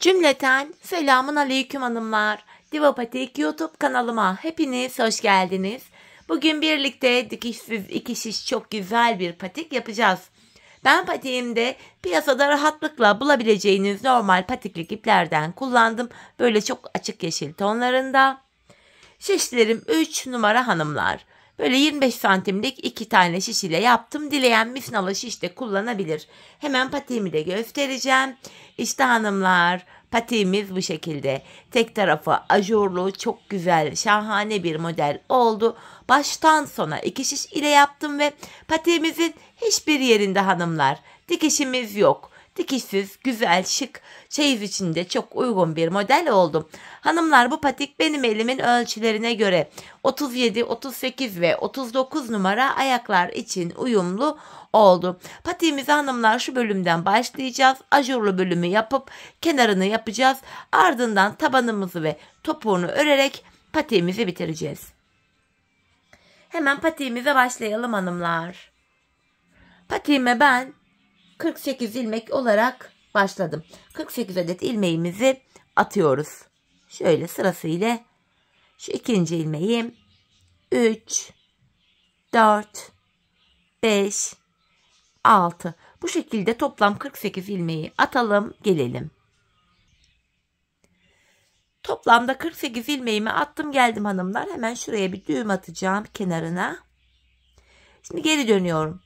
Cümleten selamun aleyküm hanımlar. Divapatik YouTube kanalıma hepiniz hoş geldiniz. Bugün birlikte dikişsiz iki şiş çok güzel bir patik yapacağız. Ben patiğimde piyasada rahatlıkla bulabileceğiniz normal patiklik iplerden kullandım. Böyle çok açık yeşil tonlarında. Şişlerim 3 numara hanımlar. Böyle 25 santimlik 2 tane şiş ile yaptım. Dileyen mifnalı şiş de kullanabilir. Hemen patiğimi de göstereceğim. İşte hanımlar, patiğimiz bu şekilde. Tek tarafı ajurlu, çok güzel, şahane bir model oldu. Baştan sona 2 şiş ile yaptım ve patiğimizin hiçbir yerinde hanımlar dikişimiz yok. Dikişsiz, güzel, şık, çeyiz içinde çok uygun bir model oldu. Hanımlar, bu patik benim elimin ölçülerine göre 37, 38 ve 39 numara ayaklar için uyumlu oldu. Patiğimizi hanımlar şu bölümden başlayacağız. Ajurlu bölümü yapıp kenarını yapacağız. Ardından tabanımızı ve topuğunu örerek patiğimizi bitireceğiz. Hemen patiğimize başlayalım hanımlar. Patiğime ben 48 ilmek olarak başladım. 48 adet ilmeğimizi atıyoruz. Şöyle sırasıyla şu ikinci ilmeğim 3, 4, 5, 6. Bu şekilde toplam 48 ilmeği atalım, gelelim. Toplamda 48 ilmeğimi attım, geldim hanımlar. Hemen şuraya bir düğüm atacağım kenarına. Şimdi geri dönüyorum.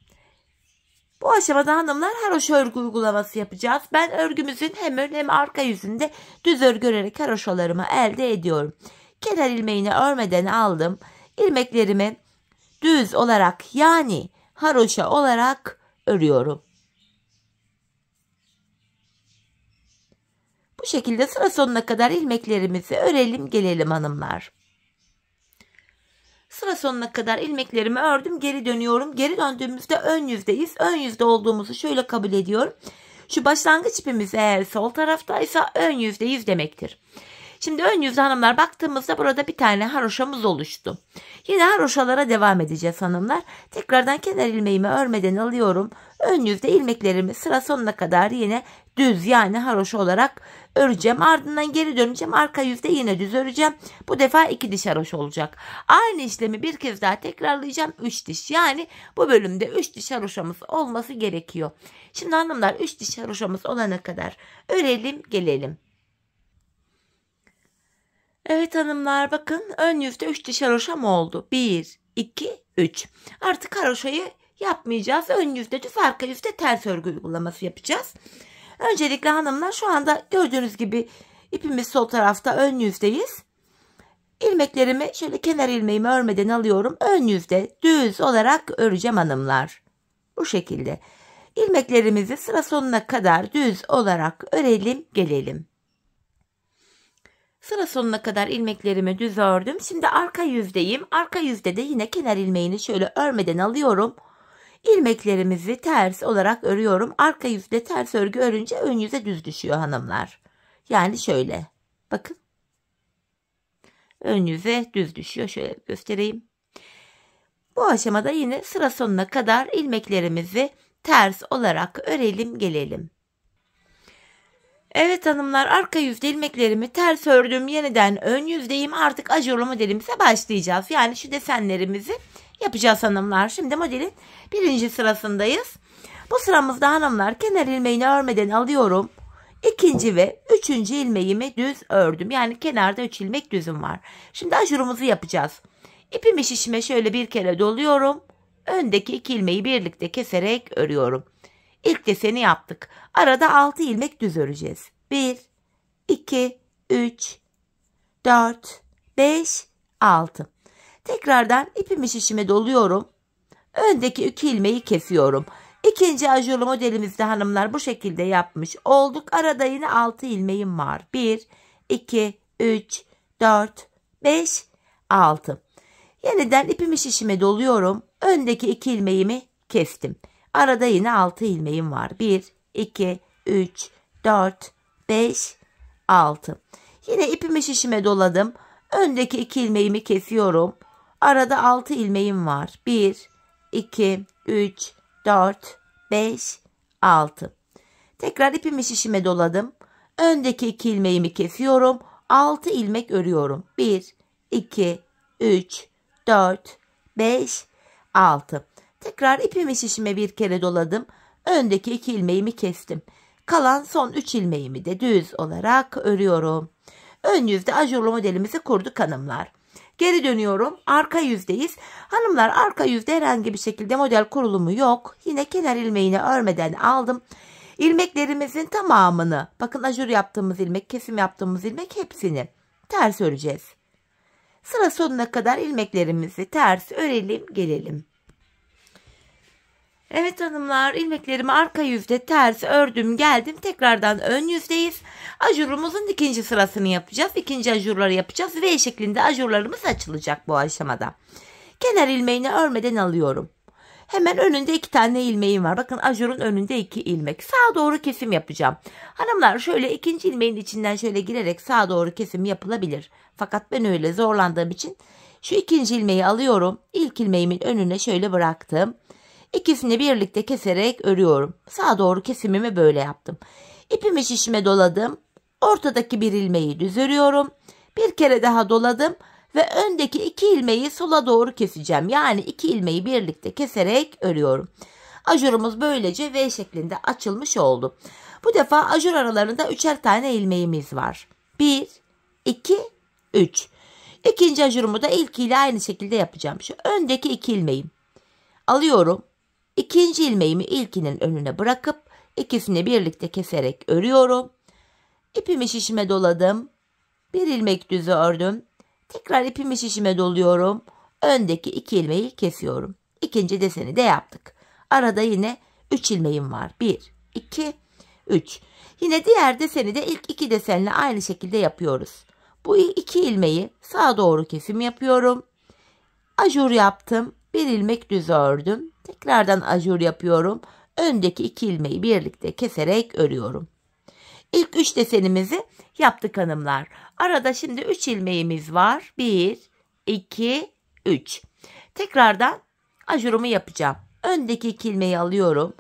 Bu aşamada hanımlar haroşa örgü uygulaması yapacağız. Ben örgümüzün hem ön hem arka yüzünde düz örgü örerek haroşalarımı elde ediyorum. Kenar ilmeğini örmeden aldım. İlmeklerimi düz olarak, yani haroşa olarak örüyorum. Bu şekilde sıra sonuna kadar ilmeklerimizi örelim, gelelim hanımlar. Sıra sonuna kadar ilmeklerimi ördüm, geri dönüyorum. Geri döndüğümüzde ön yüzdeyiz. Ön yüzde olduğumuzu şöyle kabul ediyorum. Şu başlangıç ipimiz eğer sol taraftaysa ön yüzde 100 demektir. Şimdi ön yüzde hanımlar baktığımızda burada bir tane haroşamız oluştu. Yine haroşalara devam edeceğiz hanımlar. Tekrardan kenar ilmeğimi örmeden alıyorum. Ön yüzde ilmeklerimi sıra sonuna kadar yine düz, yani haroşa olarak öreceğim. Ardından geri döneceğim. Arka yüzde yine düz öreceğim. Bu defa 2 diş haroşa olacak. Aynı işlemi bir kez daha tekrarlayacağım. 3 diş, yani bu bölümde 3 diş haroşamız olması gerekiyor. Şimdi hanımlar 3 diş haroşamız olana kadar örelim, gelelim. Evet hanımlar, bakın ön yüzde 3 diş haroşam oldu. 1, 2, 3. Artık haroşayı yapmayacağız. Ön yüzde düz, arka yüzde ters örgü uygulaması yapacağız. Öncelikle hanımlar, şu anda gördüğünüz gibi ipimiz sol tarafta, ön yüzdeyiz. İlmeklerimi şöyle kenar ilmeğimi örmeden alıyorum. Ön yüzde düz olarak öreceğim hanımlar. Bu şekilde. İlmeklerimizi sıra sonuna kadar düz olarak örelim, gelelim. Sıra sonuna kadar ilmeklerimi düz ördüm. Şimdi arka yüzdeyim. Arka yüzde de yine kenar ilmeğini şöyle örmeden alıyorum. İlmeklerimizi ters olarak örüyorum. Arka yüzde ters örgü örünce ön yüze düz düşüyor hanımlar. Yani şöyle. Bakın. Ön yüze düz düşüyor. Şöyle göstereyim. Bu aşamada yine sıra sonuna kadar ilmeklerimizi ters olarak örelim, gelelim. Evet hanımlar, arka yüzde ilmeklerimi ters ördüm. Yeniden ön yüzdeyim. Artık ajurlu modelimize başlayacağız. Yani şu desenlerimizi yapacağız hanımlar. Şimdi modelin birinci sırasındayız. Bu sıramızda hanımlar kenar ilmeğini örmeden alıyorum. İkinci ve üçüncü ilmeğimi düz ördüm. Yani kenarda 3 ilmek düzüm var. Şimdi ajurumuzu yapacağız. İpimi şişime şöyle bir kere doluyorum. Öndeki 2 ilmeği birlikte keserek örüyorum. İlk deseni yaptık. Arada 6 ilmek düz öreceğiz. 1, 2, 3, 4, 5, 6. Tekrardan ipimi şişime doluyorum. Öndeki 2 ilmeği kesiyorum. İkinci ajurlu modelimizde hanımlar bu şekilde yapmış olduk. Arada yine 6 ilmeğim var. 1, 2, 3, 4, 5, 6. Yeniden ipimi şişime doluyorum. Öndeki 2 ilmeğimi kestim. Arada yine 6 ilmeğim var. 1, 2, 3, 4, 5, 6. Yine ipimi şişime doladım. Öndeki 2 ilmeğimi kesiyorum. Arada 6 ilmeğim var. 1, 2, 3, 4, 5, 6. Tekrar ipimi şişime doladım. Öndeki 2 ilmeğimi kesiyorum. 6 ilmek örüyorum. 1, 2, 3, 4, 5, 6. Tekrar ipimi şişime bir kere doladım. Öndeki 2 ilmeğimi kestim. Kalan son 3 ilmeğimi de düz olarak örüyorum. Ön yüzde ajurlu modelimizi kurduk hanımlar. Geri dönüyorum. Arka yüzdeyiz. Hanımlar, arka yüzde herhangi bir şekilde model kurulumu yok. Yine kenar ilmeğini örmeden aldım. İlmeklerimizin tamamını, bakın ajur yaptığımız ilmek, kesim yaptığımız ilmek, hepsini ters öreceğiz. Sıra sonuna kadar ilmeklerimizi ters örelim, gelelim. Evet hanımlar, ilmeklerimi arka yüzde ters ördüm, geldim. Tekrardan ön yüzdeyiz. Ajurumuzun ikinci sırasını yapacağız. İkinci ajurları yapacağız. V şeklinde ajurlarımız açılacak bu aşamada. Kenar ilmeğini örmeden alıyorum. Hemen önünde 2 tane ilmeğim var. Bakın ajurun önünde 2 ilmek. Sağa doğru kesim yapacağım. Hanımlar, şöyle ikinci ilmeğin içinden şöyle girerek sağa doğru kesim yapılabilir. Fakat ben öyle zorlandığım için şu ikinci ilmeği alıyorum. İlk ilmeğimin önüne şöyle bıraktım. İkisini birlikte keserek örüyorum. Sağa doğru kesimimi böyle yaptım. İpimi şişime doladım. Ortadaki bir ilmeği düz örüyorum. Bir kere daha doladım. Ve öndeki 2 ilmeği sola doğru keseceğim. Yani 2 ilmeği birlikte keserek örüyorum. Ajurumuz böylece V şeklinde açılmış oldu. Bu defa ajur aralarında 3'er tane ilmeğimiz var. 1, 2, 3. İkinci ajurumu da ilkiyle aynı şekilde yapacağım. Şu öndeki 2 ilmeğim alıyorum. İkinci ilmeğimi ilkinin önüne bırakıp ikisini birlikte keserek örüyorum. İpimi şişime doladım. Bir ilmek düz ördüm. Tekrar ipimi şişime doluyorum. Öndeki 2 ilmeği kesiyorum. İkinci deseni de yaptık. Arada yine 3 ilmeğim var. 1, 2, 3. Yine diğer deseni de ilk 2 desenle aynı şekilde yapıyoruz. Bu 2 ilmeği sağa doğru kesim yapıyorum. Ajur yaptım. Bir ilmek düz ördüm. Tekrardan ajur yapıyorum. Öndeki 2 ilmeği birlikte keserek örüyorum. İlk 3 desenimizi yaptık hanımlar. Arada şimdi 3 ilmeğimiz var. 1, 2, 3. Tekrardan ajurumu yapacağım. Öndeki 2 ilmeği alıyorum.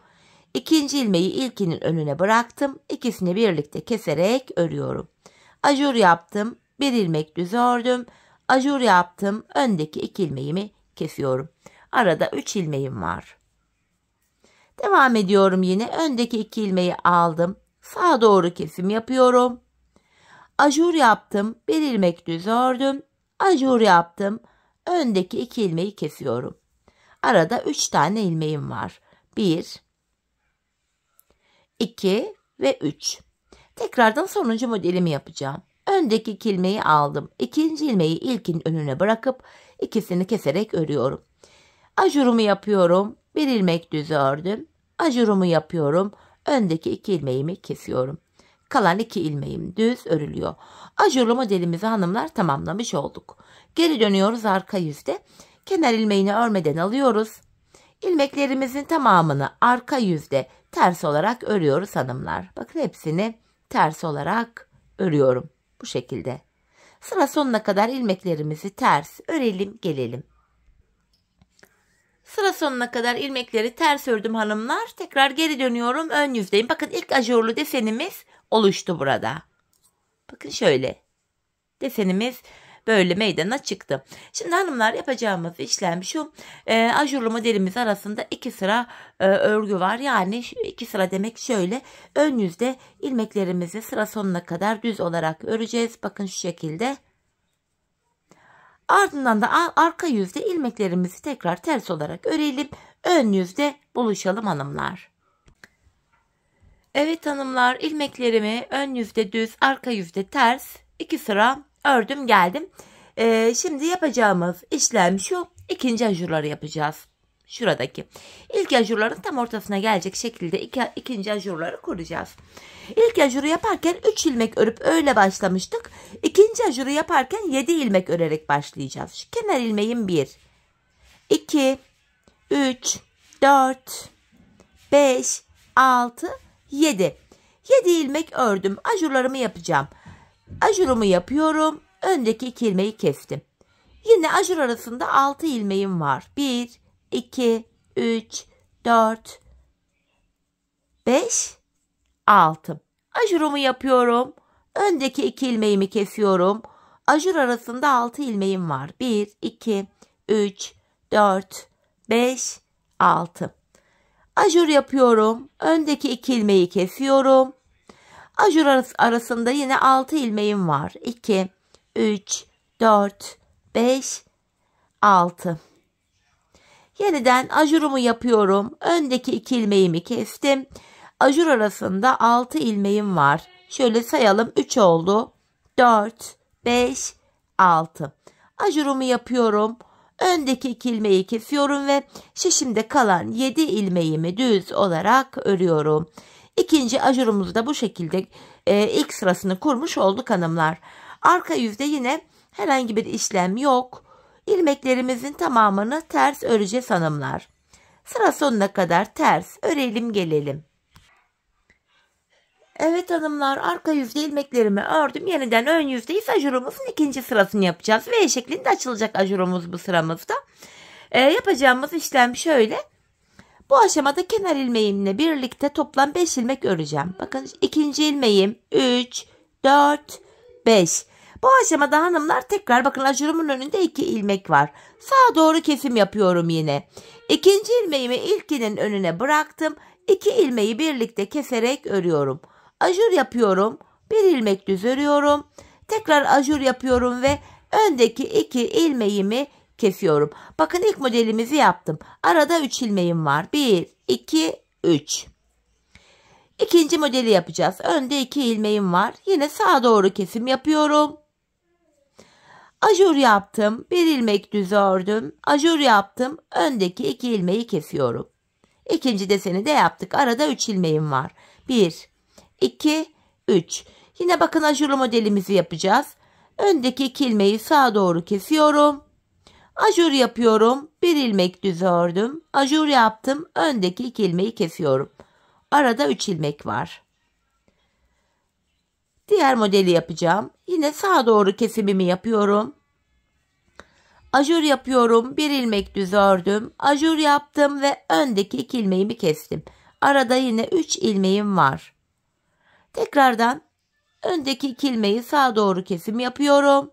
İkinci ilmeği ilkinin önüne bıraktım. İkisini birlikte keserek örüyorum. Ajur yaptım. Bir ilmek düz ördüm. Ajur yaptım. Öndeki 2 ilmeğimi kesiyorum. Arada 3 ilmeğim var. Devam ediyorum yine. Öndeki 2 ilmeği aldım. Sağa doğru kesim yapıyorum. Ajur yaptım. Bir ilmek düz ördüm. Ajur yaptım. Öndeki 2 ilmeği kesiyorum. Arada 3 tane ilmeğim var. 1, 2 ve 3. Tekrardan sonuncu modelimi yapacağım. Öndeki 2 ilmeği aldım. İkinci ilmeği ilkin önüne bırakıp ikisini keserek örüyorum. Ajurumu yapıyorum. Bir ilmek düz ördüm. Ajurumu yapıyorum. Öndeki 2 ilmeğimi kesiyorum. Kalan 2 ilmeğim düz örülüyor. Ajurlu modelimizi hanımlar tamamlamış olduk. Geri dönüyoruz arka yüzde. Kenar ilmeğini örmeden alıyoruz. İlmeklerimizin tamamını arka yüzde ters olarak örüyoruz hanımlar. Bakın hepsini ters olarak örüyorum. Bu şekilde. Sıra sonuna kadar ilmeklerimizi ters örelim, gelelim. Sıra sonuna kadar ilmekleri ters ördüm hanımlar. Tekrar geri dönüyorum, ön yüzdeyim. Bakın ilk ajurlu desenimiz oluştu burada. Bakın şöyle. Desenimiz böyle meydana çıktı. Şimdi hanımlar, yapacağımız işlem şu. Ajurlu modelimiz arasında 2 sıra örgü var. Yani 2 sıra demek şöyle. Ön yüzde ilmeklerimizi sıra sonuna kadar düz olarak öreceğiz. Bakın şu şekilde. Ardından da arka yüzde ilmeklerimizi tekrar ters olarak örelim. Ön yüzde buluşalım hanımlar. Evet hanımlar, ilmeklerimi ön yüzde düz, arka yüzde ters 2 sıra ördüm, geldim. Şimdi yapacağımız işlem şu. İkinci ajurları yapacağız. Şuradaki. İlk ajurların tam ortasına gelecek şekilde ikinci ajurları kuracağız. İlk ajuru yaparken 3 ilmek örüp öyle başlamıştık. İkinci ajuru yaparken 7 ilmek örerek başlayacağız. Şu kenar ilmeğim 1, 2, 3, 4, 5, 6, 7. 7 ilmek ördüm. Ajurlarımı yapacağım. Ajurumu yapıyorum. Öndeki 2 ilmeği kestim. Yine ajur arasında 6 ilmeğim var. 1, 2, 3, 4, 5, 6. Ajurumu yapıyorum. Öndeki 2 ilmeğimi kesiyorum. Ajur arasında 6 ilmeğim var. 1, 2, 3, 4, 5, 6. Ajur yapıyorum. Öndeki 2 ilmeği kesiyorum. Ajur arasında yine 6 ilmeğim var. 2, 3, 4, 5, 6. Yeniden ajurumu yapıyorum. Öndeki 2 ilmeğimi kestim. Ajur arasında 6 ilmeğim var. Şöyle sayalım. 3 oldu. 4, 5, 6. Ajurumu yapıyorum. Öndeki 2 ilmeği kesiyorum ve şişimde kalan 7 ilmeğimi düz olarak örüyorum. İkinci ajurumuzu da bu şekilde ilk sırasını kurmuş olduk hanımlar. Arka yüzde yine herhangi bir işlem yok. İlmeklerimizin tamamını ters öreceğiz hanımlar. Sıra sonuna kadar ters örelim gelelim. Evet hanımlar, arka yüzde ilmeklerimi ördüm. Yeniden ön yüzdeyiz. Ajurumuzun ikinci sırasını yapacağız. V şeklinde açılacak ajurumuz bu sıramızda. Yapacağımız işlem şöyle. Bu aşamada kenar ilmeğimle birlikte toplam 5 ilmek öreceğim. Bakın ikinci ilmeğim 3, 4, 5. Bu aşamada hanımlar tekrar bakın ajurumun önünde 2 ilmek var. Sağa doğru kesim yapıyorum yine. İkinci ilmeğimi ilkinin önüne bıraktım. 2 ilmeği birlikte keserek örüyorum. Ajur yapıyorum. 1 ilmek düz örüyorum. Tekrar ajur yapıyorum ve öndeki 2 ilmeğimi kesiyorum. Bakın ilk modelimizi yaptım. Arada 3 ilmeğim var. 1, 2, 3. İkinci modeli yapacağız. Önde 2 ilmeğim var. Yine sağa doğru kesim yapıyorum. Ajur yaptım. 1 ilmek düz ördüm. Ajur yaptım. Öndeki 2 ilmeği kesiyorum. İkinci deseni de yaptık. Arada 3 ilmeğim var. 1, 2, 3. Yine bakın ajurlu modelimizi yapacağız. Öndeki 2 ilmeği sağa doğru kesiyorum. Ajur yapıyorum. 1 ilmek düz ördüm. Ajur yaptım. Öndeki 2 ilmeği kesiyorum. Arada 3 ilmek var. Diğer modeli yapacağım. Yine sağa doğru kesimimi yapıyorum. Ajur yapıyorum. 1 ilmek düz ördüm. Ajur yaptım ve öndeki 2 ilmeğimi kestim. Arada yine 3 ilmeğim var. Tekrardan öndeki 2 ilmeği sağa doğru kesim yapıyorum.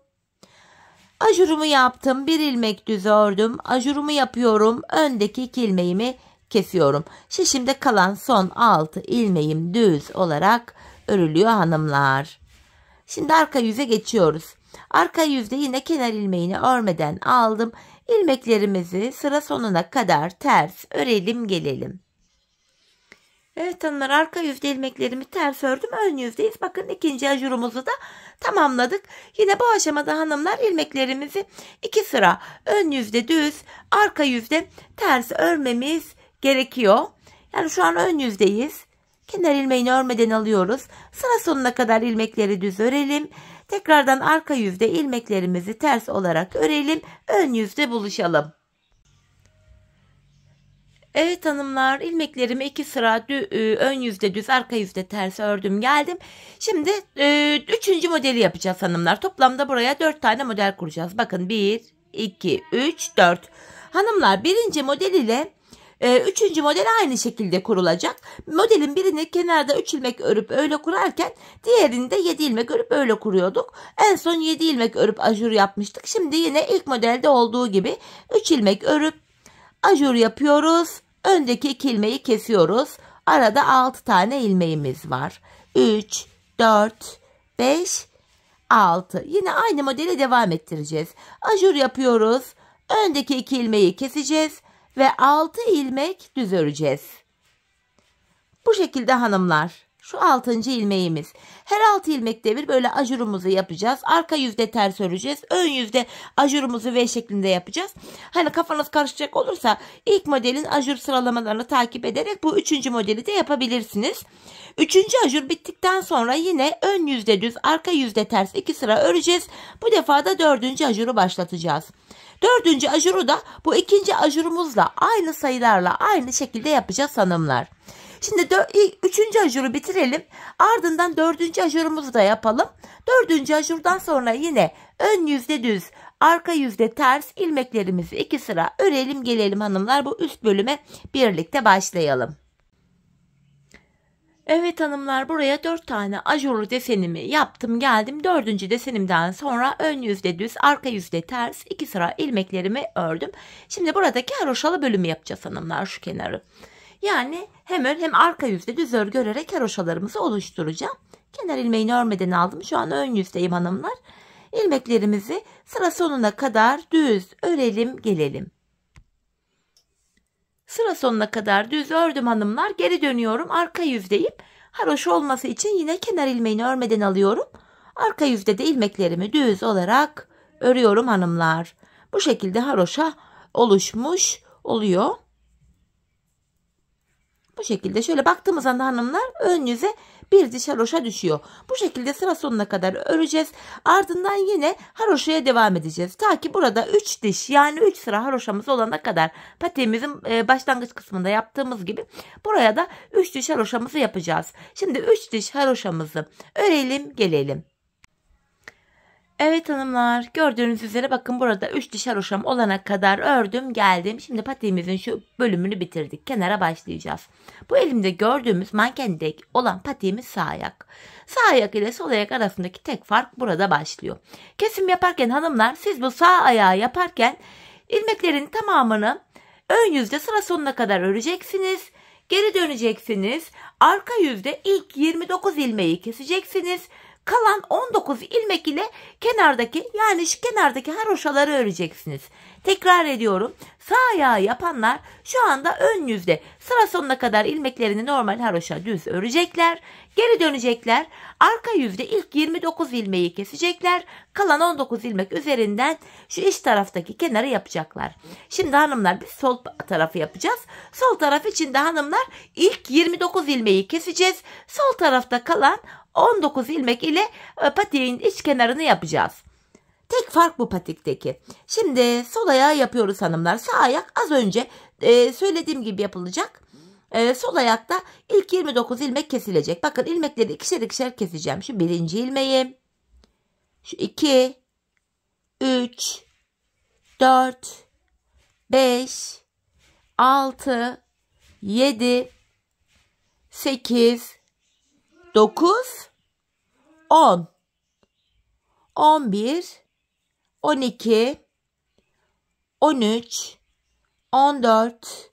Ajurumu yaptım. 1 ilmek düz ördüm. Ajurumu yapıyorum. Öndeki 2 ilmeğimi kesiyorum. Şişimde kalan son 6 ilmeğim düz olarak örülüyor hanımlar. Şimdi arka yüze geçiyoruz. Arka yüzde yine kenar ilmeğini örmeden aldım. İlmeklerimizi sıra sonuna kadar ters örelim gelelim. Evet hanımlar, arka yüzde ilmeklerimi ters ördüm. Ön yüzdeyiz. Bakın ikinci ajurumuzu da tamamladık. Yine bu aşamada hanımlar ilmeklerimizi 2 sıra ön yüzde düz, arka yüzde ters örmemiz gerekiyor. Yani şu an ön yüzdeyiz. Kenar ilmeğini örmeden alıyoruz. Sıra sonuna kadar ilmekleri düz örelim. Tekrardan arka yüzde ilmeklerimizi ters olarak örelim. Ön yüzde buluşalım. Evet hanımlar, ilmeklerimi 2 sıra ön yüzde düz, arka yüzde ters ördüm geldim. Şimdi 3. modeli yapacağız hanımlar. Toplamda buraya 4 tane model kuracağız. Bakın 1, 2, 3, 4. Hanımlar, birinci model ile 3. model aynı şekilde kurulacak. Modelin birini kenarda 3 ilmek örüp öyle kurarken diğerinde 7 ilmek örüp öyle kuruyorduk. En son 7 ilmek örüp ajur yapmıştık. Şimdi yine ilk modelde olduğu gibi 3 ilmek örüp ajur yapıyoruz. Öndeki 2 ilmeği kesiyoruz. Arada 6 tane ilmeğimiz var. 3, 4, 5, 6. Yine aynı modeli devam ettireceğiz. Ajur yapıyoruz. Öndeki 2 ilmeği keseceğiz ve 6 ilmek düz öreceğiz. Bu şekilde hanımlar. Şu 6. ilmeğimiz. Her 6 ilmekte bir böyle ajurumuzu yapacağız. Arka yüzde ters öreceğiz. Ön yüzde ajurumuzu V şeklinde yapacağız. Hani kafanız karışacak olursa ilk modelin ajur sıralamalarını takip ederek bu 3. modeli de yapabilirsiniz. 3. ajur bittikten sonra yine ön yüzde düz, arka yüzde ters 2 sıra öreceğiz. Bu defa da 4. ajuru başlatacağız. 4. ajuru da bu 2. ajurumuzla aynı sayılarla aynı şekilde yapacağız hanımlar. Şimdi 3. ajuru bitirelim. Ardından 4. ajurumuzu da yapalım. 4. ajurdan sonra yine ön yüzde düz, arka yüzde ters ilmeklerimizi 2 sıra örelim gelelim hanımlar. Bu üst bölüme birlikte başlayalım. Evet hanımlar, buraya 4 tane ajurlu desenimi yaptım geldim. 4. desenimden sonra ön yüzde düz, arka yüzde ters 2 sıra ilmeklerimi ördüm. Şimdi buradaki haroşalı bölümü yapacağız hanımlar, şu kenarı. Yani hem ön hem arka yüzde düz örgü örerek haroşalarımızı oluşturacağım. Kenar ilmeğini örmeden aldım. Şu an ön yüzdeyim hanımlar. İlmeklerimizi sıra sonuna kadar düz örelim gelelim. Sıra sonuna kadar düz ördüm hanımlar. Geri dönüyorum. Arka yüzdeyim. Haroşa olması için yine kenar ilmeğini örmeden alıyorum. Arka yüzde de ilmeklerimi düz olarak örüyorum hanımlar. Bu şekilde haroşa oluşmuş oluyor. Bu şekilde şöyle baktığımız anda hanımlar ön yüze bir diş haroşa düşüyor. Bu şekilde sıra sonuna kadar öreceğiz. Ardından yine haroşaya devam edeceğiz. Ta ki burada 3 diş yani 3 sıra haroşamız olana kadar, patiğimizin başlangıç kısmında yaptığımız gibi buraya da 3 diş haroşamızı yapacağız. Şimdi 3 diş haroşamızı örelim gelelim. Evet hanımlar, gördüğünüz üzere bakın burada 3 diş haroşam olana kadar ördüm geldim. Şimdi patiğimizin şu bölümünü bitirdik. Kenara başlayacağız. Bu elimde gördüğümüz mankendeki olan patiğimiz sağ ayak. Sağ ayak ile sol ayak arasındaki tek fark burada başlıyor. Kesim yaparken hanımlar, siz bu sağ ayağı yaparken ilmeklerin tamamını ön yüzde sıra sonuna kadar öreceksiniz. Geri döneceksiniz. Arka yüzde ilk 29 ilmeği keseceksiniz. Kalan 19 ilmek ile şu kenardaki haroşaları öreceksiniz. Tekrar ediyorum. Sağ ayağı yapanlar şu anda ön yüzde sıra sonuna kadar ilmeklerini normal haroşa düz örecekler. Geri dönecekler. Arka yüzde ilk 29 ilmeği kesecekler. Kalan 19 ilmek üzerinden şu iç taraftaki kenarı yapacaklar. Şimdi hanımlar biz sol tarafı yapacağız. Sol taraf için de hanımlar ilk 29 ilmeği keseceğiz. Sol tarafta kalan 19 ilmek ile patiğin iç kenarını yapacağız. Tek fark bu patikteki. Şimdi sol ayağı yapıyoruz hanımlar. Sağ ayak az önce söylediğim gibi yapılacak. Sol ayakta ilk 29 ilmek kesilecek. Bakın ilmekleri ikişer ikişer keseceğim. Şu birinci ilmeği. Şu 2, 3, 4, 5, 6, 7, 8, 9, 10, 11, 12, 13, 14,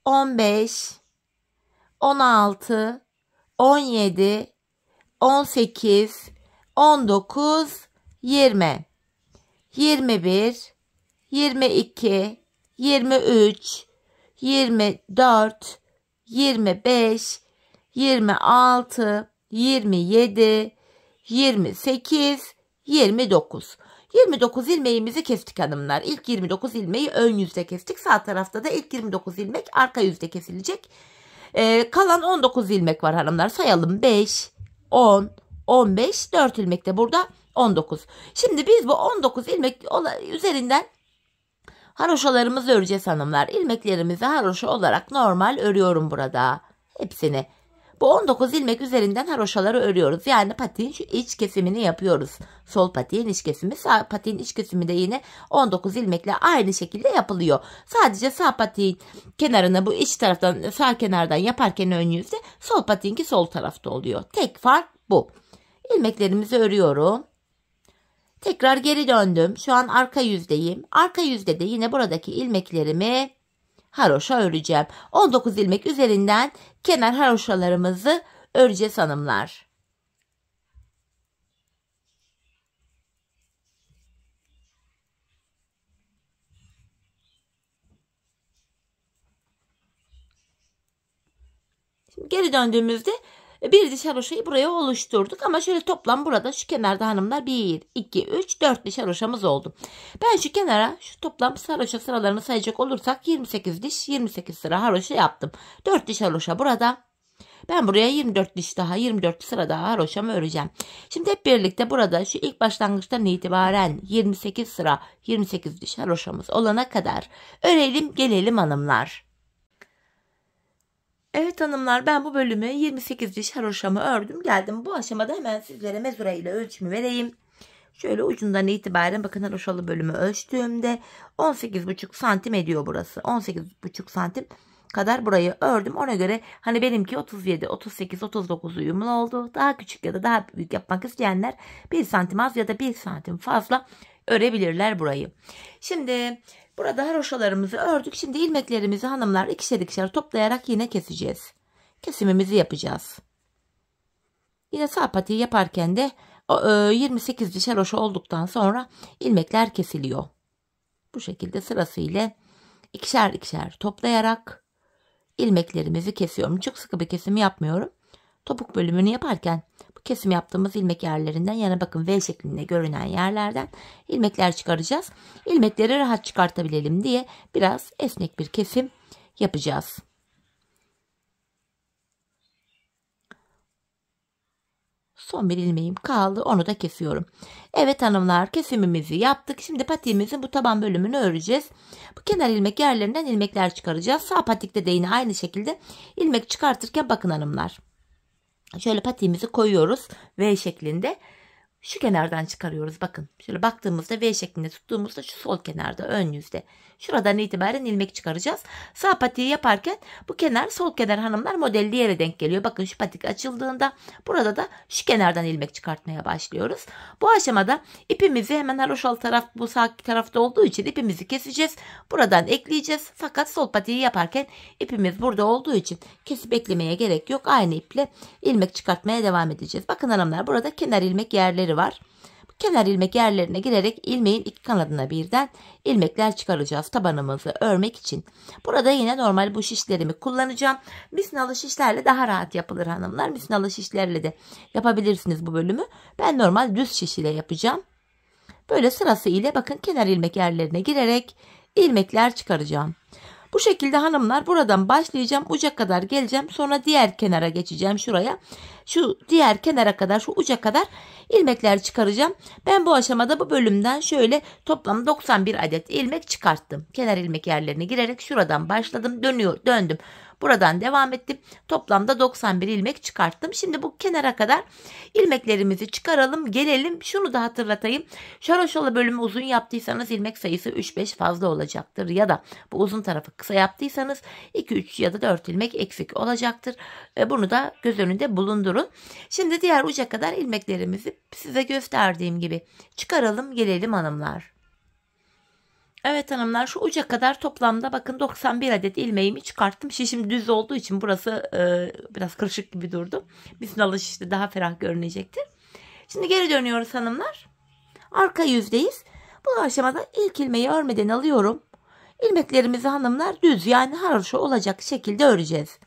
15, 16, 17, 18, 19, 20, 21, 22, 23, 24, 25, 26, 27, 28, 29. 29 ilmeğimizi kestik hanımlar. İlk 29 ilmeği ön yüzde kestik. Sağ tarafta da ilk 29 ilmek arka yüzde kesilecek. Kalan 19 ilmek var hanımlar. Sayalım: 5, 10, 15, 4 ilmek de burada 19. Şimdi biz bu 19 ilmek üzerinden haroşalarımızı öreceğiz hanımlar. İlmeklerimizi haroşa olarak normal örüyorum burada. Hepsini. Bu 19 ilmek üzerinden haroşaları örüyoruz. Yani patiğin şu iç kesimini yapıyoruz. Sol patiğin iç kesimi, sağ patiğin iç kesimi de yine 19 ilmekle aynı şekilde yapılıyor. Sadece sağ patiğin kenarını bu iç taraftan, sağ kenardan yaparken ön yüzde, sol patiğinki sol tarafta oluyor. Tek fark bu. İlmeklerimizi örüyorum. Tekrar geri döndüm. Şu an arka yüzdeyim. Arka yüzde de yine buradaki ilmeklerimi haroşa öreceğim. 19 ilmek üzerinden kenar haroşalarımızı öreceğiz hanımlar. Şimdi geri döndüğümüzde bir diş haroşayı buraya oluşturduk ama şöyle toplam burada şu kenarda hanımlar 1, 2, 3, 4 diş haroşamız oldu. Ben şu kenara şu toplam haroşa sıralarını sayacak olursak 28 diş, 28 sıra haroşa yaptım. 4 diş haroşa burada. Ben buraya 24 diş daha, 24 sıra daha haroşamı öreceğim. Şimdi hep birlikte burada şu ilk başlangıçtan itibaren 28 sıra, 28 diş haroşamız olana kadar örelim gelelim hanımlar. Evet hanımlar, ben bu bölümü 28 diş haroşamı ördüm geldim. Bu aşamada hemen sizlere mezura ile ölçümü vereyim. Şöyle ucundan itibaren bakın, haroşalı bölümü ölçtüğümde 18,5 santim ediyor burası. 18,5 santim kadar burayı ördüm. Ona göre hani benimki 37, 38, 39 uyumlu oldu. Daha küçük ya da daha büyük yapmak isteyenler 1 santim az ya da 1 santim fazla örebilirler burayı. Şimdi burada haroşalarımızı ördük. Şimdi ilmeklerimizi hanımlar ikişer ikişer toplayarak yine keseceğiz. Kesimimizi yapacağız. Yine sağ patiği yaparken de 28 diş haroşa olduktan sonra ilmekler kesiliyor. Bu şekilde sırasıyla ikişer ikişer toplayarak ilmeklerimizi kesiyorum. Çok sıkı bir kesim yapmıyorum. Topuk bölümünü yaparken bu kesim yaptığımız ilmek yerlerinden yana bakın V şeklinde görünen yerlerden ilmekler çıkaracağız. İlmekleri rahat çıkartabilelim diye biraz esnek bir kesim yapacağız. Son bir ilmeğim kaldı. Onu da kesiyorum. Evet hanımlar, kesimimizi yaptık. Şimdi patiğimizin bu taban bölümünü öreceğiz. Bu kenar ilmek yerlerinden ilmekler çıkaracağız. Sağ patikte de yine aynı şekilde ilmek çıkartırken bakın hanımlar. Şöyle patiğimizi koyuyoruz V şeklinde. Şu kenardan çıkarıyoruz bakın. Şöyle baktığımızda V şeklinde tuttuğumuzda şu sol kenarda ön yüzde. Şuradan itibaren ilmek çıkaracağız. Sağ patiği yaparken bu kenar sol kenar hanımlar model diğere denk geliyor. Bakın şu patik açıldığında burada da şu kenardan ilmek çıkartmaya başlıyoruz. Bu aşamada ipimizi hemen haroşalı taraf bu sağ tarafta olduğu için ipimizi keseceğiz. Buradan ekleyeceğiz. Fakat sol patiği yaparken ipimiz burada olduğu için kesip eklemeye gerek yok. Aynı iple ilmek çıkartmaya devam edeceğiz. Bakın hanımlar burada kenar ilmek yerleri var. Bu kenar ilmek yerlerine girerek ilmeğin iki kanadına birden ilmekler çıkaracağız tabanımızı örmek için. Burada yine normal bu şişlerimi kullanacağım. Misinalı şişlerle daha rahat yapılır hanımlar. Misinalı şişlerle de yapabilirsiniz bu bölümü. Ben normal düz şiş ile yapacağım. Böyle sırası ile bakın kenar ilmek yerlerine girerek ilmekler çıkaracağım. Bu şekilde hanımlar buradan başlayacağım. Uca kadar geleceğim. Sonra diğer kenara geçeceğim şuraya. Şu diğer kenara kadar şu uca kadar ilmekler çıkaracağım. Ben bu aşamada bu bölümden şöyle toplam 91 adet ilmek çıkarttım. Kenar ilmek yerlerine girerek şuradan başladım. Döndüm. Buradan devam ettim. Toplamda 91 ilmek çıkarttım. Şimdi bu kenara kadar ilmeklerimizi çıkaralım. Gelelim. Şunu da hatırlatayım. Şaroşalı bölümü uzun yaptıysanız ilmek sayısı 3-5 fazla olacaktır. Ya da bu uzun tarafı kısa yaptıysanız 2-3 ya da 4 ilmek eksik olacaktır. Bunu da göz önünde bulundurun. Şimdi diğer uca kadar ilmeklerimizi size gösterdiğim gibi çıkaralım. Gelelim hanımlar. Evet hanımlar, şu uca kadar toplamda bakın 91 adet ilmeğimi çıkarttım. Şişim düz olduğu için burası biraz kırışık gibi durdu. Misinalı şişte daha ferah görünecektir. Şimdi geri dönüyoruz hanımlar. Arka yüzdeyiz. Bu aşamada ilk ilmeği örmeden alıyorum. İlmeklerimizi hanımlar düz yani haroşa olacak şekilde öreceğiz.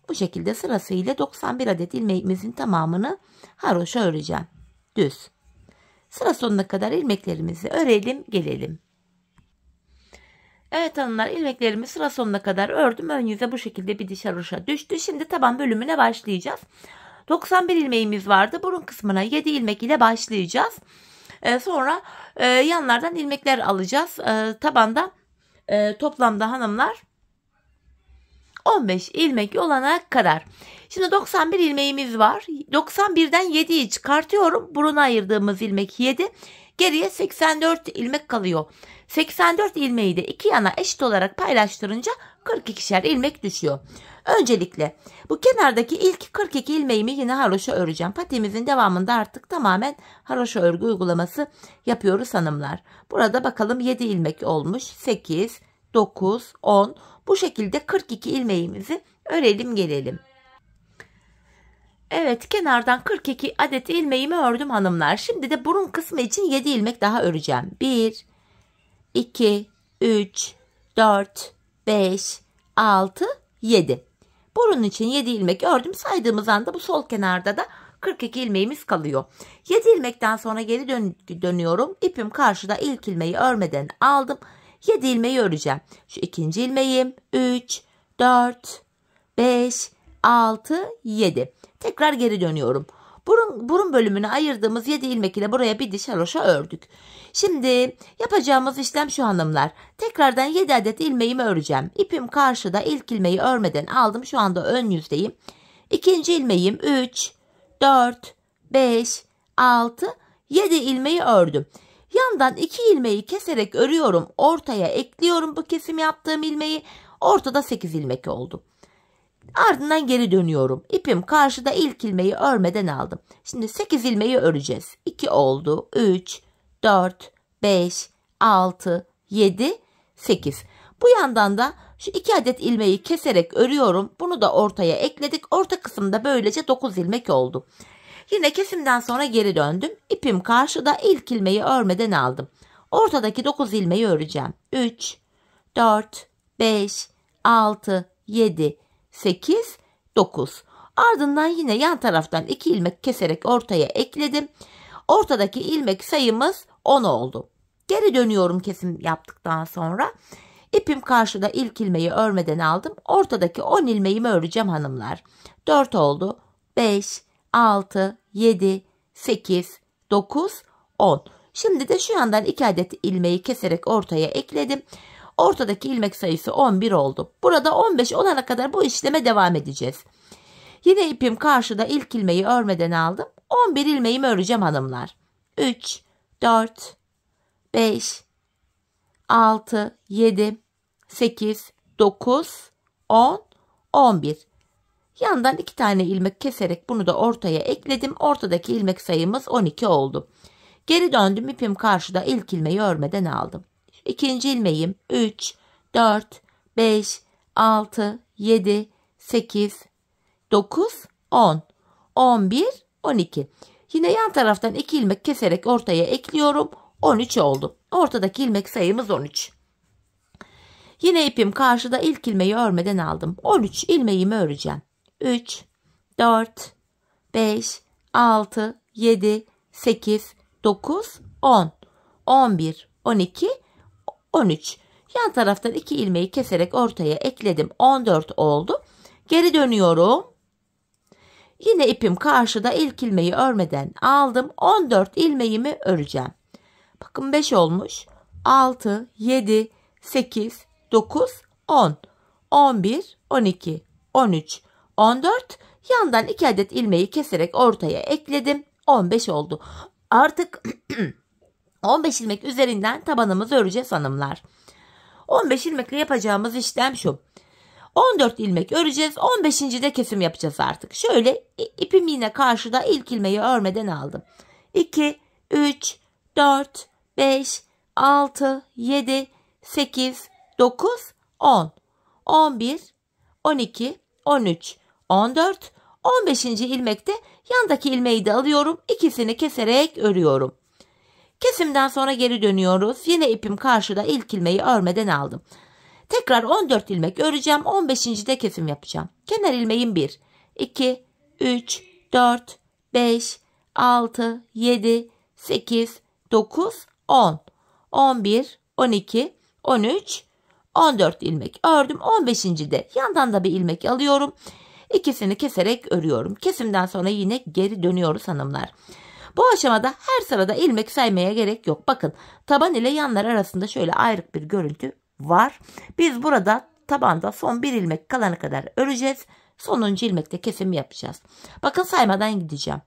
Bu şekilde sırasıyla 91 adet ilmeğimizin tamamını haroşa öreceğim. Düz. Sıra sonuna kadar ilmeklerimizi örelim gelelim. Evet hanımlar, ilmeklerimi sıra sonuna kadar ördüm. Ön yüze bu şekilde bir diş haroşa düştü. Şimdi taban bölümüne başlayacağız. 91 ilmeğimiz vardı. Burun kısmına 7 ilmek ile başlayacağız. Sonra yanlardan ilmekler alacağız. Tabanda toplamda hanımlar 15 ilmek olana kadar. Şimdi 91 ilmeğimiz var. 91'den 7'yi çıkartıyorum. Buruna ayırdığımız ilmek 7. Geriye 84 ilmek kalıyor. 84 ilmeği de iki yana eşit olarak paylaştırınca 42'şer ilmek düşüyor. Öncelikle bu kenardaki ilk 42 ilmeğimi yine haroşa öreceğim. Patiğimizin devamında artık tamamen haroşa örgü uygulaması yapıyoruz hanımlar. Burada bakalım 7 ilmek olmuş. 8, 9, 10. Bu şekilde 42 ilmeğimizi örelim gelelim. Evet, kenardan 42 adet ilmeğimi ördüm hanımlar. Şimdi de burun kısmı için 7 ilmek daha öreceğim. 1, 2, 3, 4, 5, 6, 7. Burun için 7 ilmek ördüm. Saydığımız anda bu sol kenarda da 42 ilmeğimiz kalıyor. 7 ilmekten sonra geri dönüyorum. İpim karşıda, ilk ilmeği örmeden aldım. 7 ilmeği öreceğim. Şu ikinci ilmeğim 3, 4, 5, 6, 7. Tekrar geri dönüyorum. Burun bölümüne ayırdığımız 7 ilmek ile buraya bir diş haroşa ördük. Şimdi yapacağımız işlem şu hanımlar. Tekrardan 7 adet ilmeğimi öreceğim. İpim karşıda, ilk ilmeği örmeden aldım. Şu anda ön yüzdeyim. İkinci ilmeğim 3, 4, 5, 6, 7 ilmeği ördüm. Yandan 2 ilmeği keserek örüyorum. Ortaya ekliyorum bu kesim yaptığım ilmeği. Ortada 8 ilmek oldu. Ardından geri dönüyorum. İpim karşıda ilk ilmeği örmeden aldım. Şimdi 8 ilmeği öreceğiz. 2 oldu. 3, 4, 5, 6, 7, 8. Bu yandan da şu 2 adet ilmeği keserek örüyorum. Bunu da ortaya ekledik. Orta kısımda böylece 9 ilmek oldu. Yine kesimden sonra geri döndüm. İpim karşıda ilk ilmeği örmeden aldım. Ortadaki 9 ilmeği öreceğim. 3, 4, 5, 6, 7, 8, 9. Ardından yine yan taraftan 2 ilmek keserek ortaya ekledim. Ortadaki ilmek sayımız 10 oldu. Geri dönüyorum kesim yaptıktan sonra. İpim karşıda ilk ilmeği örmeden aldım. Ortadaki 10 ilmeğimi öreceğim hanımlar. 4 oldu. 5, 6, 7, 8, 9, 10. Şimdi de şu yandan 2 adet ilmeği keserek ortaya ekledim. Ortadaki ilmek sayısı 11 oldu. Burada 15 olana kadar bu işleme devam edeceğiz. Yine ipim karşıda ilk ilmeği örmeden aldım. 11 ilmeğimi öreceğim hanımlar. 3, 4, 5, 6, 7, 8, 9, 10, 11. Yandan 2 tane ilmek keserek bunu da ortaya ekledim. Ortadaki ilmek sayımız 12 oldu. Geri döndüm, ipim karşıda ilk ilmeği örmeden aldım. İkinci ilmeğim 3, 4, 5, 6, 7, 8, 9, 10, 11, 12. Yine yan taraftan 2 ilmek keserek ortaya ekliyorum. 13 oldu. Ortadaki ilmek sayımız 13. Yine ipim karşıda ilk ilmeği örmeden aldım. 13 ilmeğimi öreceğim. 3, 4, 5, 6, 7, 8, 9, 10, 11, 12, 13. Yan taraftan 2 ilmeği keserek ortaya ekledim. 14 oldu. Geri dönüyorum. Yine ipim karşıda ilk ilmeği örmeden aldım. 14 ilmeğimi öreceğim. Bakın 5 olmuş. 6, 7, 8, 9, 10, 11, 12, 13, 14. Yandan 2 adet ilmeği keserek ortaya ekledim. 15 oldu. Artık 15 ilmek üzerinden tabanımızı öreceğiz hanımlar. 15 ilmekle yapacağımız işlem şu. 14 ilmek öreceğiz. 15. de kesim yapacağız artık. Şöyle ipim yine karşıda ilk ilmeği örmeden aldım. 2, 3, 4, 5, 6, 7, 8, 9, 10, 11, 12, 13, 14, 15. ilmekte yandaki ilmeği de alıyorum. İkisini keserek örüyorum. Kesimden sonra geri dönüyoruz. Yine ipim karşıda ilk ilmeği örmeden aldım. Tekrar 14 ilmek öreceğim. 15. de kesim yapacağım. Kenar ilmeğim 1, 2, 3, 4, 5, 6, 7, 8, 9, 10, 11, 12, 13, 14 ilmek ördüm. 15. de yandan da bir ilmek alıyorum. İkisini keserek örüyorum. Kesimden sonra yine geri dönüyoruz hanımlar. Bu aşamada her sırada ilmek saymaya gerek yok. Bakın taban ile yanlar arasında şöyle ayrık bir görüntü var. Biz burada tabanda son bir ilmek kalana kadar öreceğiz. Sonuncu ilmekte kesim yapacağız. Bakın saymadan gideceğim.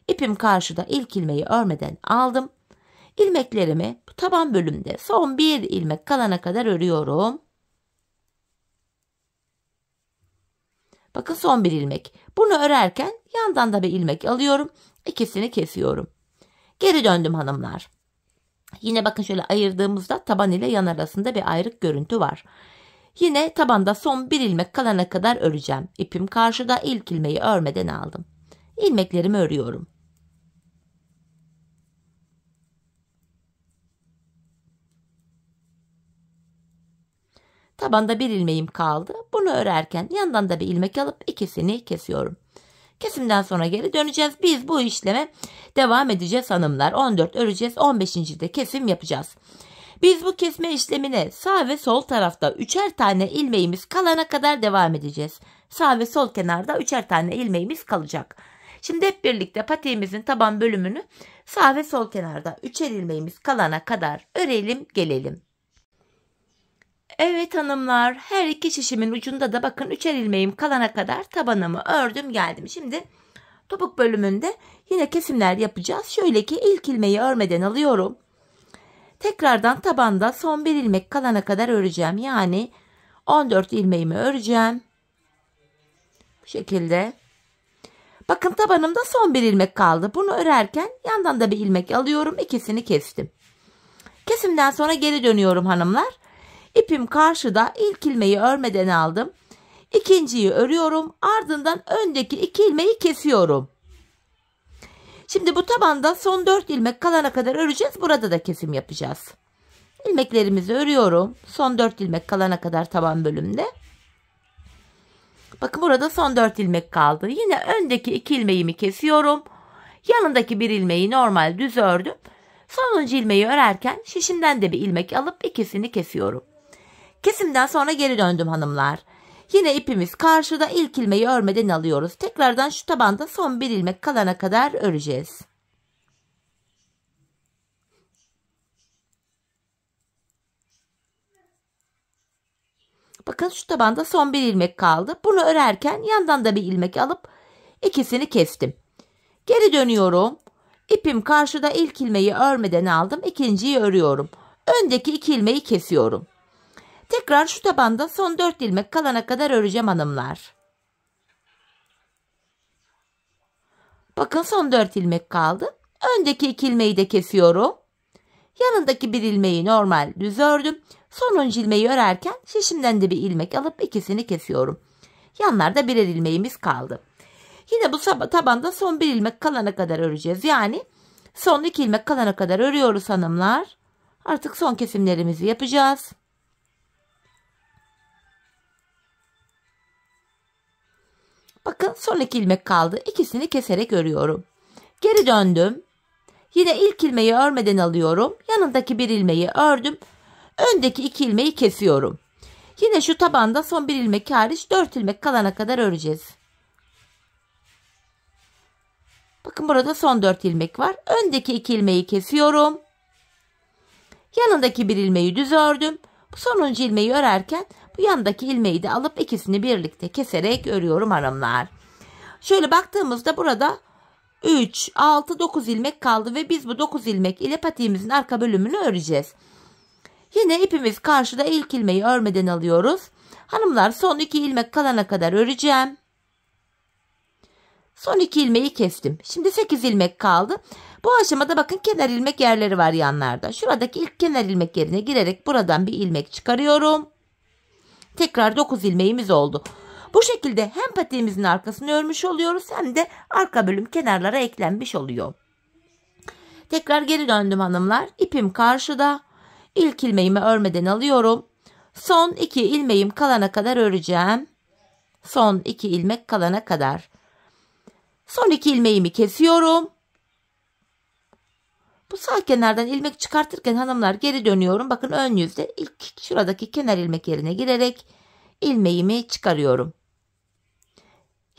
İpim karşıda ilk ilmeği örmeden aldım. İlmeklerimi taban bölümde son bir ilmek kalana kadar örüyorum. Bakın son bir ilmek. Bunu örerken yandan da bir ilmek alıyorum. İkisini kesiyorum. Geri döndüm hanımlar. Yine bakın şöyle ayırdığımızda taban ile yan arasında bir ayrık görüntü var. Yine tabanda son bir ilmek kalana kadar öreceğim. İpim karşıda ilk ilmeği örmeden aldım. İlmeklerimi örüyorum. Tabanda bir ilmeğim kaldı. Bunu örerken yandan da bir ilmek alıp ikisini kesiyorum. Kesimden sonra geri döneceğiz. Biz bu işleme devam edeceğiz hanımlar. 14 öreceğiz. 15. de kesim yapacağız. Biz bu kesme işlemine sağ ve sol tarafta 3'er tane ilmeğimiz kalana kadar devam edeceğiz. Sağ ve sol kenarda 3'er tane ilmeğimiz kalacak. Şimdi hep birlikte patiğimizin taban bölümünü sağ ve sol kenarda 3'er ilmeğimiz kalana kadar örelim gelelim. Evet hanımlar, her iki şişimin ucunda da bakın 3'er ilmeğim kalana kadar tabanımı ördüm geldim. Şimdi topuk bölümünde yine kesimler yapacağız. Şöyle ki ilk ilmeği örmeden alıyorum. Tekrardan tabanda son bir ilmek kalana kadar öreceğim. Yani 14 ilmeğimi öreceğim. Bu şekilde. Bakın tabanımda son bir ilmek kaldı. Bunu örerken yandan da bir ilmek alıyorum. İkisini kestim. Kesimden sonra geri dönüyorum hanımlar. İpim karşıda, ilk ilmeği örmeden aldım. İkinciyi örüyorum. Ardından öndeki 2 ilmeği kesiyorum. Şimdi bu tabanda son 4 ilmek kalana kadar öreceğiz. Burada da kesim yapacağız. İlmeklerimizi örüyorum. Son 4 ilmek kalana kadar taban bölümde. Bakın burada son 4 ilmek kaldı. Yine öndeki 2 ilmeğimi kesiyorum. Yanındaki bir ilmeği normal düz ördüm. Sonuncu ilmeği örerken şişimden de bir ilmek alıp ikisini kesiyorum. Kesimden sonra geri döndüm hanımlar. Yine ipimiz karşıda, ilk ilmeği örmeden alıyoruz. Tekrardan şu tabanda son bir ilmek kalana kadar öreceğiz. Bakın şu tabanda son bir ilmek kaldı. Bunu örerken yandan da bir ilmek alıp ikisini kestim. Geri dönüyorum. İpim karşıda, ilk ilmeği örmeden aldım. İkinciyi örüyorum. Öndeki 2 ilmeği kesiyorum. Tekrar şu tabanda son 4 ilmek kalana kadar öreceğim hanımlar. Bakın son 4 ilmek kaldı. Öndeki 2 ilmeği de kesiyorum. Yanındaki bir ilmeği normal düz ördüm. Sonuncu ilmeği örerken şişimden de bir ilmek alıp ikisini kesiyorum. Yanlarda birer ilmeğimiz kaldı. Yine bu tabanda son bir ilmek kalana kadar öreceğiz. Yani son 2 ilmek kalana kadar örüyoruz hanımlar. Artık son kesimlerimizi yapacağız. Bakın son 2 ilmek kaldı. İkisini keserek örüyorum. Geri döndüm. Yine ilk ilmeği örmeden alıyorum. Yanındaki bir ilmeği ördüm. Öndeki 2 ilmeği kesiyorum. Yine şu tabanda son bir ilmek hariç 4 ilmek kalana kadar öreceğiz. Bakın burada son 4 ilmek var. Öndeki 2 ilmeği kesiyorum. Yanındaki bir ilmeği düz ördüm. Bu sonuncu ilmeği örerken bu yandaki ilmeği de alıp ikisini birlikte keserek örüyorum hanımlar. Şöyle baktığımızda burada 3, 6, 9 ilmek kaldı ve biz bu 9 ilmek ile patiğimizin arka bölümünü öreceğiz. Yine ipimiz karşıda, ilk ilmeği örmeden alıyoruz. Hanımlar son 2 ilmek kalana kadar öreceğim. Son 2 ilmeği kestim. Şimdi 8 ilmek kaldı. Bu aşamada bakın kenar ilmek yerleri var yanlarda. Şuradaki ilk kenar ilmek yerine girerek buradan bir ilmek çıkarıyorum. Tekrar 9 ilmeğimiz oldu. Bu şekilde hem patiğimizin arkasını örmüş oluyoruz hem de arka bölüm kenarlara eklenmiş oluyor. Tekrar geri döndüm hanımlar. İpim karşıda. İlk ilmeğimi örmeden alıyorum. Son 2 ilmeğim kalana kadar öreceğim. Son 2 ilmek kalana kadar. Son 2 ilmeğimi kesiyorum. Bu sağ kenardan ilmek çıkartırken hanımlar geri dönüyorum. Bakın ön yüzde ilk şuradaki kenar ilmek yerine girerek ilmeğimi çıkarıyorum.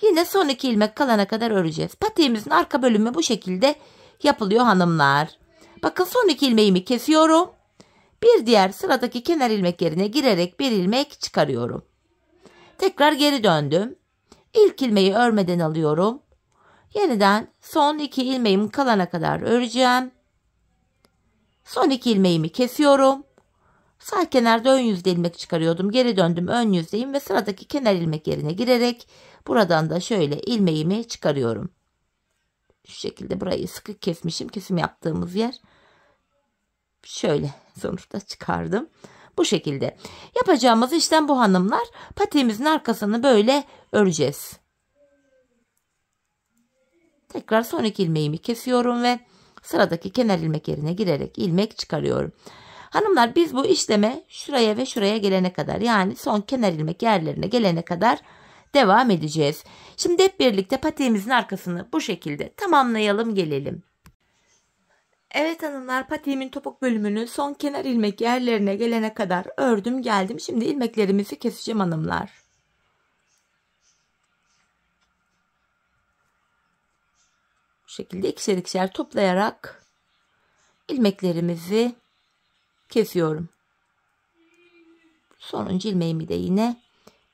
Yine son 2 ilmek kalana kadar öreceğiz. Patiğimizin arka bölümü bu şekilde yapılıyor hanımlar. Bakın son 2 ilmeğimi kesiyorum. Bir diğer sıradaki kenar ilmek yerine girerek bir ilmek çıkarıyorum. Tekrar geri döndüm. İlk ilmeği örmeden alıyorum. Yeniden son 2 ilmeğim kalana kadar öreceğim. Son 2 ilmeğimi kesiyorum. Sağ kenarda ön yüzde ilmek çıkarıyordum. Geri döndüm, ön yüzdeyim ve sıradaki kenar ilmek yerine girerek buradan da şöyle ilmeğimi çıkarıyorum. Şu şekilde burayı sıkı kesmişim. Kesim yaptığımız yer. Şöyle sonuçta çıkardım. Bu şekilde. Yapacağımız işlem bu hanımlar. Patiğimizin arkasını böyle öreceğiz. Tekrar son 2 ilmeğimi kesiyorum ve sıradaki kenar ilmek yerine girerek ilmek çıkarıyorum. Hanımlar biz bu işleme şuraya ve şuraya gelene kadar, yani son kenar ilmek yerlerine gelene kadar devam edeceğiz. Şimdi hep birlikte patiğimizin arkasını bu şekilde tamamlayalım gelelim. Evet hanımlar, patiğimin topuk bölümünü son kenar ilmek yerlerine gelene kadar ördüm geldim. Şimdi ilmeklerimizi keseceğim hanımlar. Bu şekilde ikişer ikişer toplayarak ilmeklerimizi kesiyorum. Sonuncu ilmeğimi de yine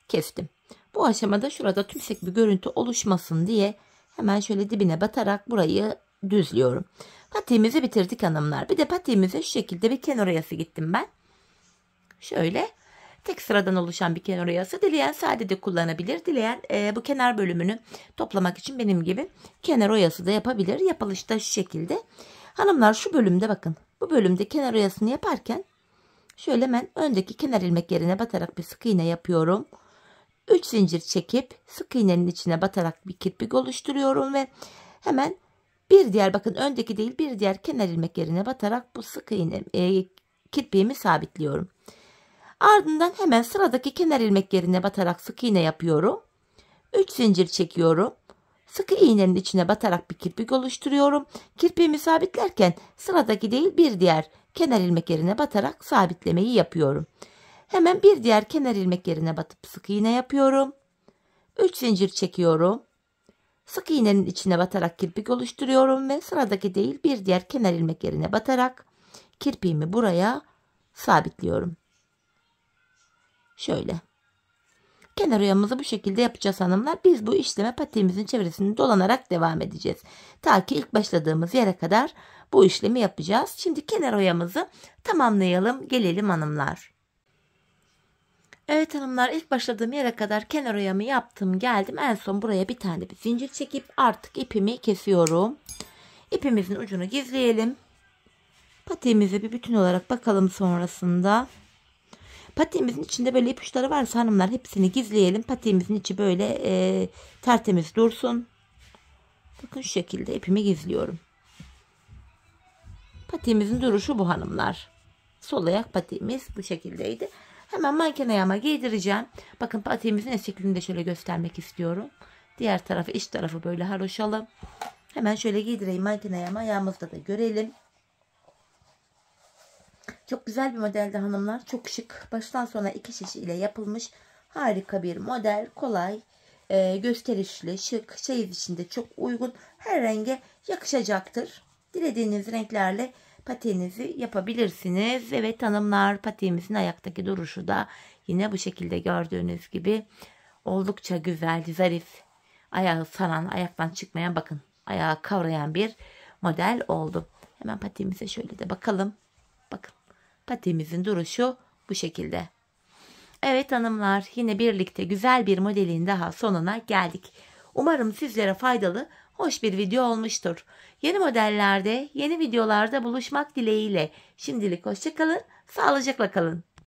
kestim. Bu aşamada şurada tümsek bir görüntü oluşmasın diye hemen şöyle dibine batarak burayı düzlüyorum. Patiğimizi bitirdik hanımlar. Bir de patiğimize şu şekilde bir kenar oyası gittim ben. Şöyle Tek sıradan oluşan bir kenar oyası. Dileyen sade de kullanabilir. Dileyen bu kenar bölümünü toplamak için benim gibi kenar oyası da yapabilir. Yapılış da şu şekilde. Hanımlar şu bölümde bakın. Bu bölümde kenar oyasını yaparken şöyle hemen öndeki kenar ilmek yerine batarak bir sık iğne yapıyorum. 3 zincir çekip sık iğnenin içine batarak bir kirpik oluşturuyorum ve hemen bir diğer, bakın öndeki değil, bir diğer kenar ilmek yerine batarak bu sık iğne kirpiğimi sabitliyorum. Ardından hemen sıradaki kenar ilmek yerine batarak sık iğne yapıyorum. 3 zincir çekiyorum. Sık iğnenin içine batarak bir kirpik oluşturuyorum. Kirpiğimi sabitlerken sıradaki değil, bir diğer kenar ilmek yerine batarak sabitlemeyi yapıyorum. Hemen bir diğer kenar ilmek yerine batıp sık iğne yapıyorum. 3 zincir çekiyorum. Sık iğnenin içine batarak kirpik oluşturuyorum ve sıradaki değil, bir diğer kenar ilmek yerine batarak kirpiğimi buraya sabitliyorum. Şöyle. Kenar oyamızı bu şekilde yapacağız hanımlar. Biz bu işleme patiğimizin çevresini dolanarak devam edeceğiz. Ta ki ilk başladığımız yere kadar bu işlemi yapacağız. Şimdi kenar oyamızı tamamlayalım. Gelelim hanımlar. Evet hanımlar, ilk başladığım yere kadar kenar oyamı yaptım, geldim. En son buraya bir tane bir zincir çekip artık ipimi kesiyorum. İpimizin ucunu gizleyelim. Patiğimize bir bütün olarak bakalım sonrasında. Patiğimizin içinde böyle ipuçları varsa hanımlar hepsini gizleyelim. Patiğimizin içi böyle tertemiz dursun. Bakın şu şekilde ipimi gizliyorum. Patiğimizin duruşu bu hanımlar. Sol ayak patiğimiz bu şekildeydi. Hemen manken ayağıma giydireceğim. Bakın patiğimizin eş şeklini de şöyle göstermek istiyorum. Diğer tarafı, iç tarafı böyle haroşalım. Hemen şöyle giydireyim manken ayağıma. Ayağımızda da görelim. Çok güzel bir modeldi hanımlar. Çok şık. Baştan sona 2 şiş ile yapılmış. Harika bir model. Kolay, gösterişli, şık. Çeyiz içinde çok uygun. Her renge yakışacaktır. Dilediğiniz renklerle patiğinizi yapabilirsiniz. Evet hanımlar, patiğimizin ayaktaki duruşu da yine bu şekilde gördüğünüz gibi oldukça güzel, zarif. Ayağı saran, ayaktan çıkmayan, bakın ayağı kavrayan bir model oldu. Hemen patiğimize şöyle de bakalım. Bakın. Patiğimizin duruşu bu şekilde. Evet hanımlar, yine birlikte güzel bir modelin daha sonuna geldik. Umarım sizlere faydalı, hoş bir video olmuştur. Yeni modellerde, yeni videolarda buluşmak dileğiyle. Şimdilik hoşça kalın, sağlıcakla kalın.